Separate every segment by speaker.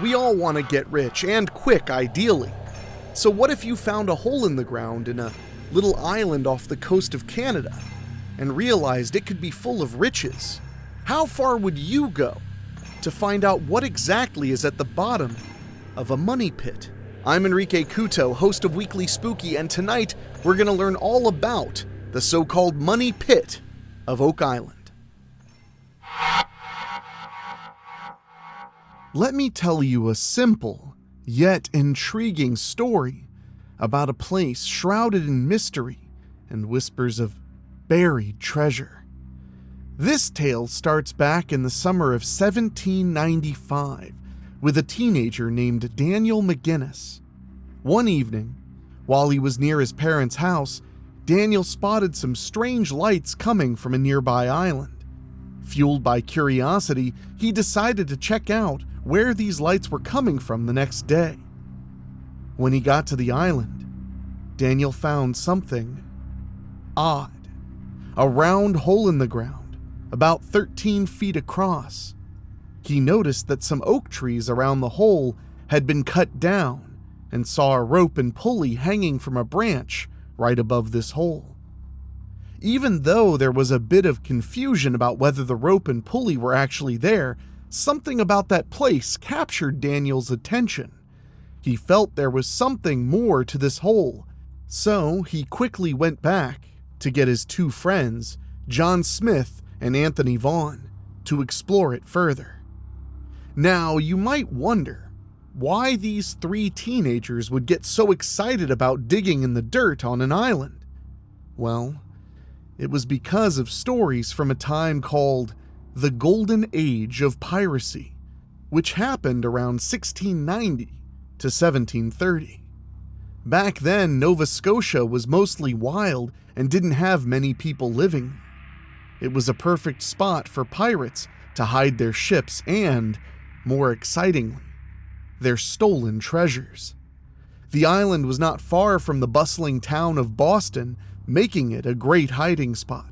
Speaker 1: We all want to get rich, and quick, ideally. So what if you found a hole in the ground in a little island off the coast of Canada and realized it could be full of riches? How far would you go to find out what exactly is at the bottom of a money pit? I'm Enrique Couto, host of Weekly Spooky, and tonight we're going to learn all about the so-called money pit of Oak Island. Let me tell you a simple, yet intriguing story about a place shrouded in mystery and whispers of buried treasure. This tale starts back in the summer of 1795 with a teenager named Daniel McGinnis. One evening, while he was near his parents' house, Daniel spotted some strange lights coming from a nearby island. Fueled by curiosity, he decided to check out where these lights were coming from the next day. When he got to the island, Daniel found something odd. A round hole in the ground, about 13 feet across. He noticed that some oak trees around the hole had been cut down and saw a rope and pulley hanging from a branch right above this hole. Even though there was a bit of confusion about whether the rope and pulley were actually there, something about that place captured Daniel's attention. He felt there was something more to this hole, so he quickly went back to get his two friends, John Smith and Anthony Vaughn, to explore it further. Now, you might wonder why these three teenagers would get so excited about digging in the dirt on an island. Well, it was because of stories from a time called the Golden Age of Piracy, which happened around 1690 to 1730. Back then, Nova Scotia was mostly wild and didn't have many people living. It was a perfect spot for pirates to hide their ships and, more excitingly, their stolen treasures. The island was not far from the bustling town of Boston, making it a great hiding spot.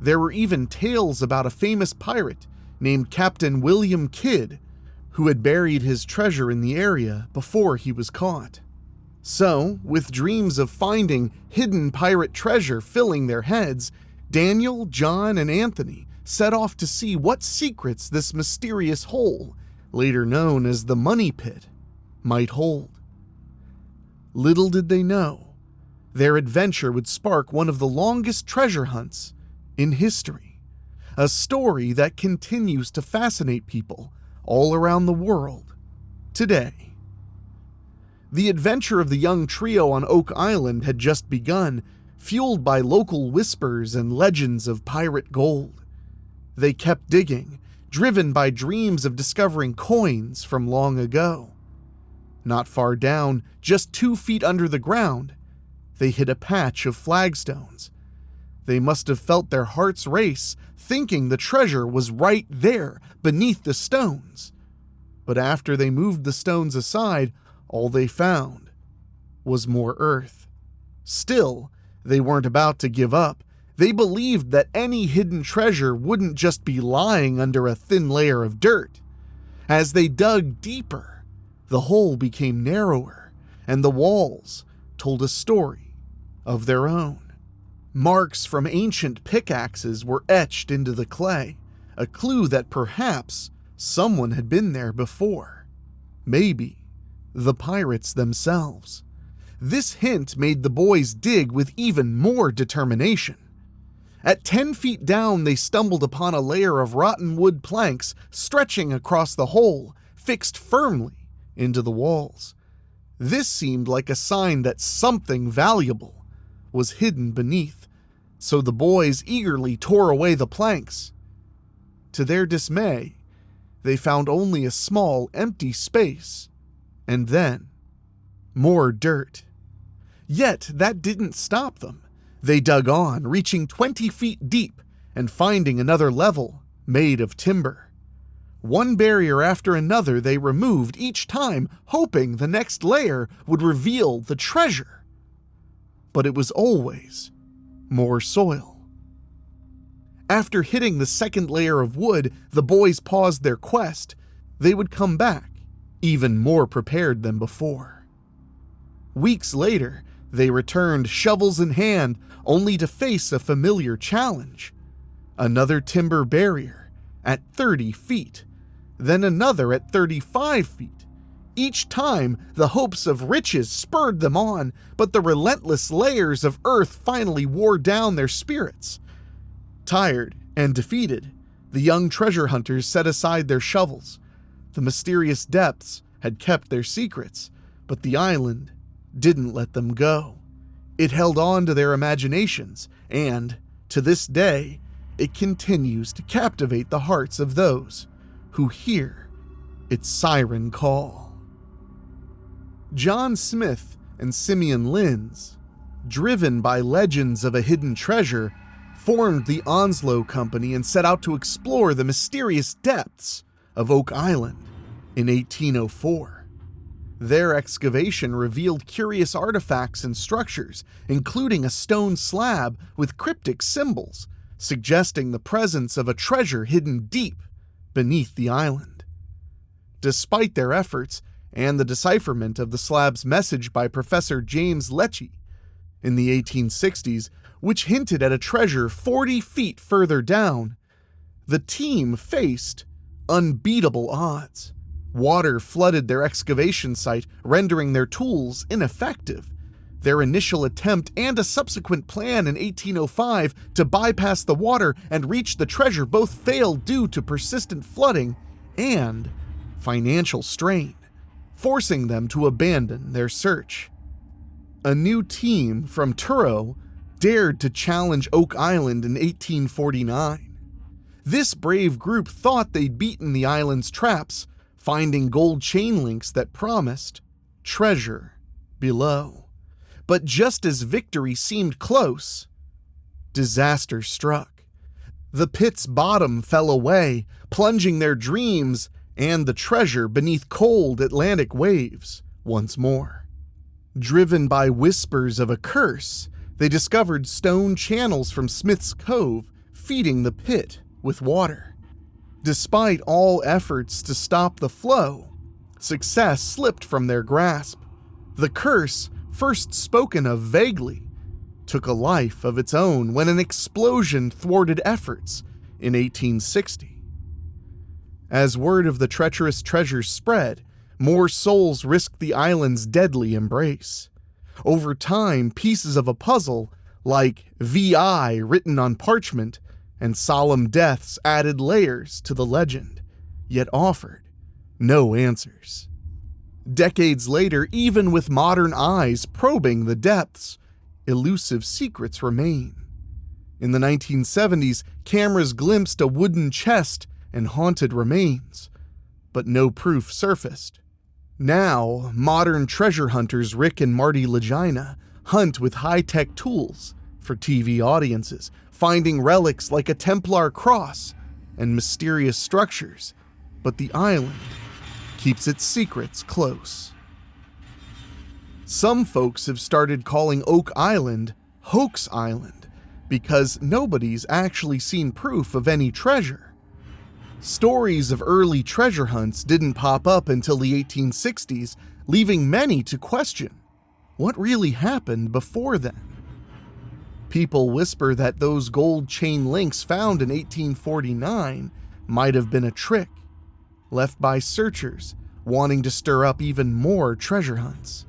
Speaker 1: There were even tales about a famous pirate named Captain William Kidd, who had buried his treasure in the area before he was caught. So, with dreams of finding hidden pirate treasure filling their heads, Daniel, John, and Anthony set off to see what secrets this mysterious hole, later known as the Money Pit, might hold. Little did they know, their adventure would spark one of the longest treasure hunts in history, a story that continues to fascinate people all around the world today. The adventure of the young trio on Oak Island had just begun, fueled by local whispers and legends of pirate gold. They kept digging, driven by dreams of discovering coins from long ago. Not far down, just 2 feet under the ground, they hit a patch of flagstones. They must have felt their hearts race, thinking the treasure was right there beneath the stones. But after they moved the stones aside, all they found was more earth. Still, they weren't about to give up. They believed that any hidden treasure wouldn't just be lying under a thin layer of dirt. As they dug deeper, the hole became narrower, and the walls told a story of their own. Marks from ancient pickaxes were etched into the clay, a clue that perhaps someone had been there before. Maybe the pirates themselves. This hint made the boys dig with even more determination. At 10 feet down, they stumbled upon a layer of rotten wood planks stretching across the hole, fixed firmly into the walls. This seemed like a sign that something valuable was hidden beneath, so the boys eagerly tore away the planks. To their dismay, they found only a small, empty space, and then more dirt. Yet that didn't stop them. They dug on, reaching 20 feet deep and finding another level made of timber. One barrier after another they removed, each time hoping the next layer would reveal the treasure. But it was always more soil. After hitting the second layer of wood, the boys paused their quest. They would come back even more prepared than before. Weeks later, they returned, shovels in hand, only to face a familiar challenge. Another timber barrier at 30 feet, then another at 35 feet. Each time, the hopes of riches spurred them on, but the relentless layers of earth finally wore down their spirits. Tired and defeated, the young treasure hunters set aside their shovels. The mysterious depths had kept their secrets, but the island didn't let them go. It held on to their imaginations, and, to this day, it continues to captivate the hearts of those who hear its siren call. John Smith and Simeon Linz, driven by legends of a hidden treasure, formed the Onslow Company and set out to explore the mysterious depths of Oak Island in 1804. Their excavation revealed curious artifacts and structures, including a stone slab with cryptic symbols, suggesting the presence of a treasure hidden deep beneath the island. Despite their efforts and the decipherment of the slab's message by Professor James Lecce in the 1860s, which hinted at a treasure 40 feet further down, the team faced unbeatable odds. Water flooded their excavation site, rendering their tools ineffective. Their initial attempt and a subsequent plan in 1805 to bypass the water and reach the treasure both failed due to persistent flooding and financial strain, forcing them to abandon their search. A new team from Truro dared to challenge Oak Island in 1849. This brave group thought they'd beaten the island's traps, finding gold chain links that promised treasure below. But just as victory seemed close, disaster struck. The pit's bottom fell away, plunging their dreams and the treasure beneath cold Atlantic waves once more. Driven by whispers of a curse, they discovered stone channels from Smith's Cove feeding the pit with water. Despite all efforts to stop the flow, success slipped from their grasp. The curse, first spoken of vaguely, took a life of its own when an explosion thwarted efforts in 1860. As word of the treacherous treasure spread, more souls risked the island's deadly embrace. Over time, pieces of a puzzle, like VI written on parchment, and solemn deaths added layers to the legend, yet offered no answers. Decades later, even with modern eyes probing the depths, elusive secrets remain. In the 1970s, cameras glimpsed a wooden chest and haunted remains, but no proof surfaced. Now, modern treasure hunters Rick and Marty Legina hunt with high-tech tools for TV audiences, finding relics like a Templar cross and mysterious structures, but the island keeps its secrets close. Some folks have started calling Oak Island Hoax Island because nobody's actually seen proof of any treasure. Stories of early treasure hunts didn't pop up until the 1860s, leaving many to question what really happened before then. People whisper that those gold chain links found in 1849 might have been a trick, left by searchers wanting to stir up even more treasure hunts.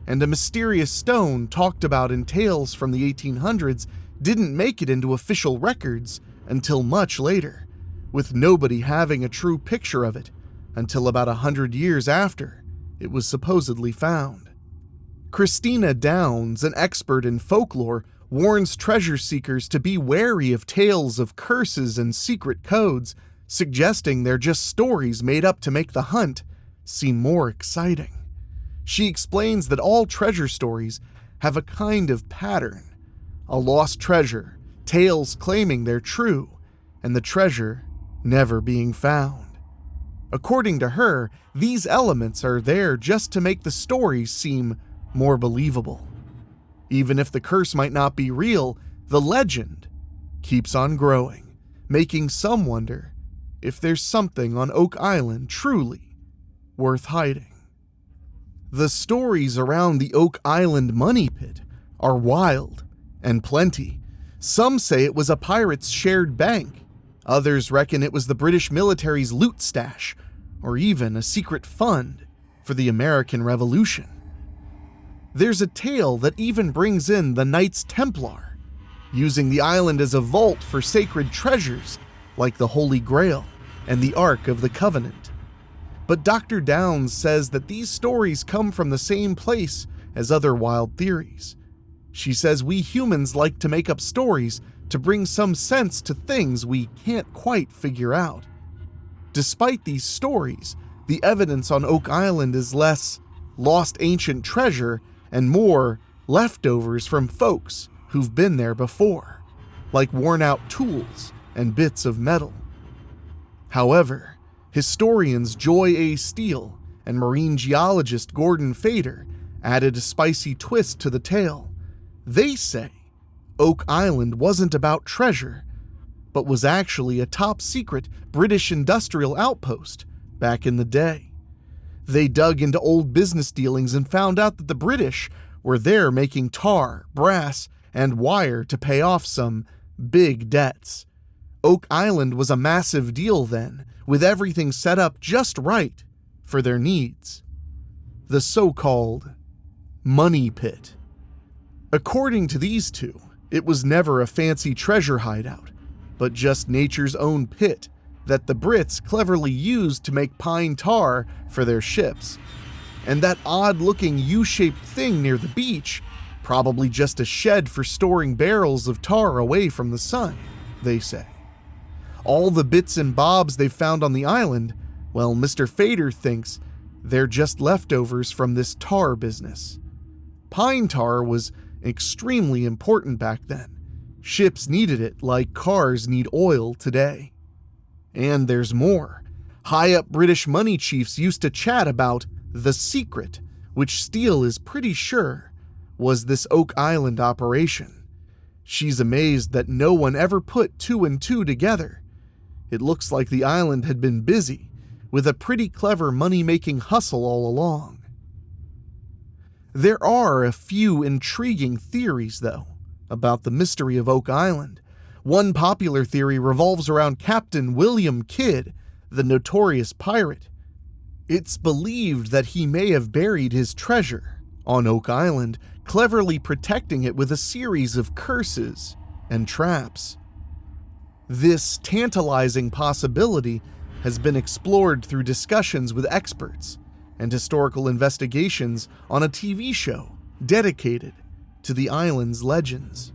Speaker 1: And a mysterious stone talked about in tales from the 1800s didn't make it into official records until much later, with nobody having a true picture of it until about 100 years after it was supposedly found. Christina Downs, an expert in folklore, warns treasure seekers to be wary of tales of curses and secret codes, suggesting they're just stories made up to make the hunt seem more exciting. She explains that all treasure stories have a kind of pattern: a lost treasure, tales claiming they're true, and the treasure never being found. According to her, these elements are there just to make the stories seem more believable. Even if the curse might not be real, the legend keeps on growing, making some wonder if there's something on Oak Island truly worth hiding. The stories around the Oak Island money pit are wild and plenty. Some say it was a pirate's shared bank. Others reckon it was the British military's loot stash, or even a secret fund for the American Revolution. There's a tale that even brings in the Knights Templar, using the island as a vault for sacred treasures like the Holy Grail and the Ark of the Covenant. But Dr. Downs says that these stories come from the same place as other wild theories. She says we humans like to make up stories to bring some sense to things we can't quite figure out. Despite these stories, the evidence on Oak Island is less lost ancient treasure and more leftovers from folks who've been there before, like worn-out tools and bits of metal. However, historians Joy A. Steele and marine geologist Gordon Fader added a spicy twist to the tale. They say Oak Island wasn't about treasure, but was actually a top-secret British industrial outpost back in the day. They dug into old business dealings and found out that the British were there making tar, brass, and wire to pay off some big debts. Oak Island was a massive deal then, with everything set up just right for their needs. The so-called money pit. According to these two, it was never a fancy treasure hideout, but just nature's own pit that the Brits cleverly used to make pine tar for their ships. And that odd-looking U-shaped thing near the beach, probably just a shed for storing barrels of tar away from the sun, they say. All the bits and bobs they've found on the island, well, Mr. Fader thinks they're just leftovers from this tar business. Pine tar was extremely important back then. Ships needed it like cars need oil today. And there's more. High-up British money chiefs used to chat about the secret, which Steele is pretty sure was this Oak Island operation. She's amazed that no one ever put two and two together. It looks like the island had been busy, with a pretty clever money-making hustle all along. There are a few intriguing theories, though, about the mystery of Oak Island. One popular theory revolves around Captain William Kidd, the notorious pirate. It's believed that he may have buried his treasure on Oak Island, cleverly protecting it with a series of curses and traps. This tantalizing possibility has been explored through discussions with experts and historical investigations on a TV show dedicated to the island's legends.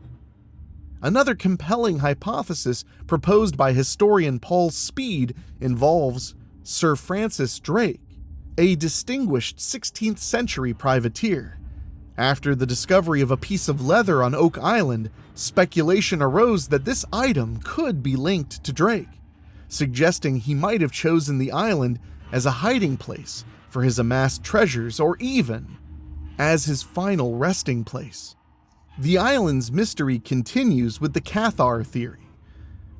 Speaker 1: Another compelling hypothesis proposed by historian Paul Speed involves Sir Francis Drake, a distinguished 16th century privateer. After the discovery of a piece of leather on Oak Island, speculation arose that this item could be linked to Drake, suggesting he might have chosen the island as a hiding place for his amassed treasures, or even as his final resting place. The island's mystery continues with the Cathar theory,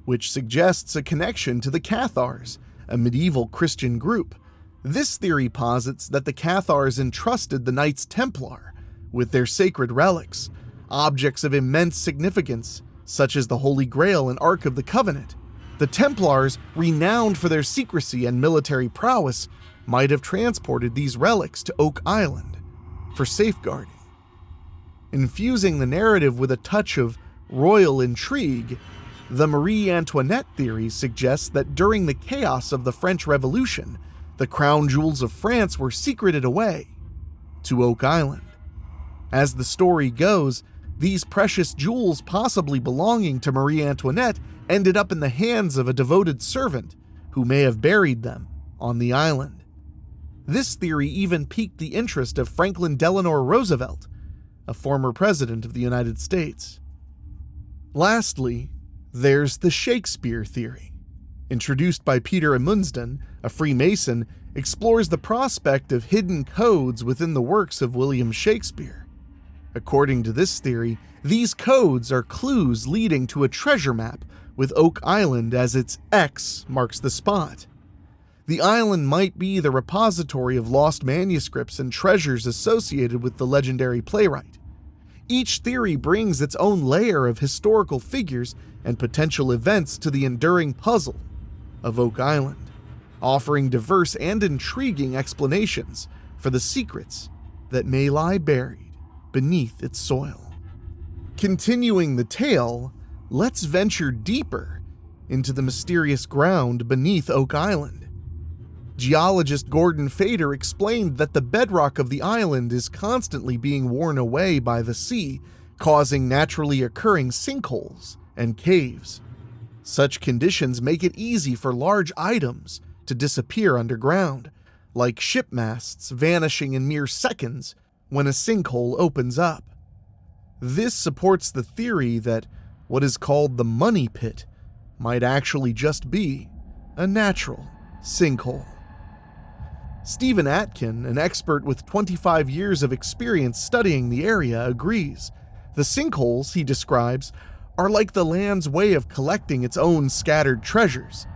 Speaker 1: which suggests a connection to the Cathars, a medieval Christian group. This theory posits that the Cathars entrusted the Knights Templar with their sacred relics, objects of immense significance, such as the Holy Grail and Ark of the Covenant. The Templars, renowned for their secrecy and military prowess, might have transported these relics to Oak Island for safeguarding. Infusing the narrative with a touch of royal intrigue, the Marie Antoinette theory suggests that during the chaos of the French Revolution, the crown jewels of France were secreted away to Oak Island. As the story goes, these precious jewels, possibly belonging to Marie Antoinette, ended up in the hands of a devoted servant who may have buried them on the island. This theory even piqued the interest of Franklin Delano Roosevelt, a former president of the United States. Lastly, there's the Shakespeare theory. Introduced by Peter Amundsden, a Freemason, explores the prospect of hidden codes within the works of William Shakespeare. According to this theory, these codes are clues leading to a treasure map with Oak Island as its X marks the spot. The island might be the repository of lost manuscripts and treasures associated with the legendary playwright. Each theory brings its own layer of historical figures and potential events to the enduring puzzle of Oak Island, offering diverse and intriguing explanations for the secrets that may lie buried beneath its soil. Continuing the tale, let's venture deeper into the mysterious ground beneath Oak Island. Geologist Gordon Fader explained that the bedrock of the island is constantly being worn away by the sea, causing naturally occurring sinkholes and caves. Such conditions make it easy for large items to disappear underground, like ship masts vanishing in mere seconds when a sinkhole opens up. This supports the theory that what is called the money pit might actually just be a natural sinkhole. Stephen Atkin, an expert with 25 years of experience studying the area, agrees. The sinkholes, he describes, are like the land's way of collecting its own scattered treasures.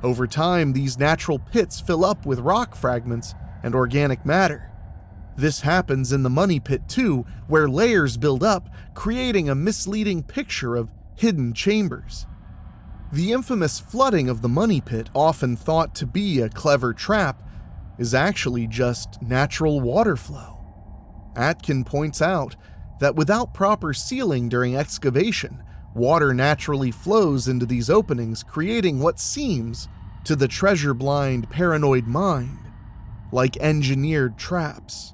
Speaker 1: Over time, these natural pits fill up with rock fragments and organic matter. This happens in the money pit too, where layers build up, creating a misleading picture of hidden chambers. The infamous flooding of the money pit, often thought to be a clever trap, is actually just natural water flow. Atkin points out that without proper sealing during excavation, water naturally flows into these openings, creating what seems, to the treasure-blind, paranoid mind, like engineered traps.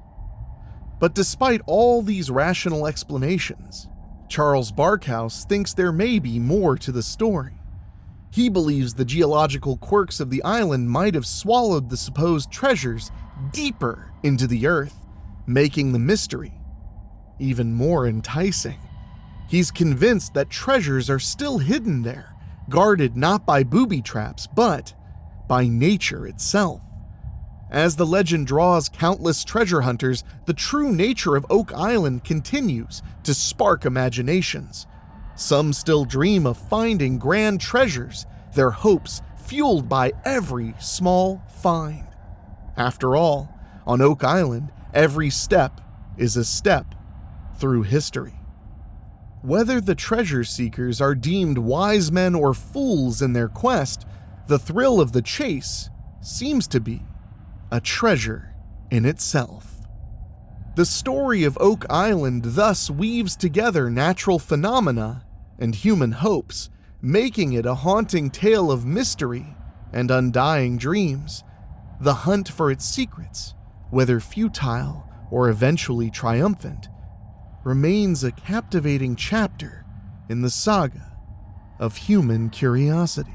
Speaker 1: But despite all these rational explanations, Charles Barkhouse thinks there may be more to the story. He believes the geological quirks of the island might have swallowed the supposed treasures deeper into the earth, making the mystery even more enticing. He's convinced that treasures are still hidden there, guarded not by booby traps, but by nature itself. As the legend draws countless treasure hunters, the true nature of Oak Island continues to spark imaginations. Some still dream of finding grand treasures, their hopes fueled by every small find. After all, on Oak Island, every step is a step through history. Whether the treasure seekers are deemed wise men or fools in their quest, the thrill of the chase seems to be a treasure in itself. The story of Oak Island thus weaves together natural phenomena and human hopes, making it a haunting tale of mystery and undying dreams. The hunt for its secrets, whether futile or eventually triumphant, remains a captivating chapter in the saga of human curiosity.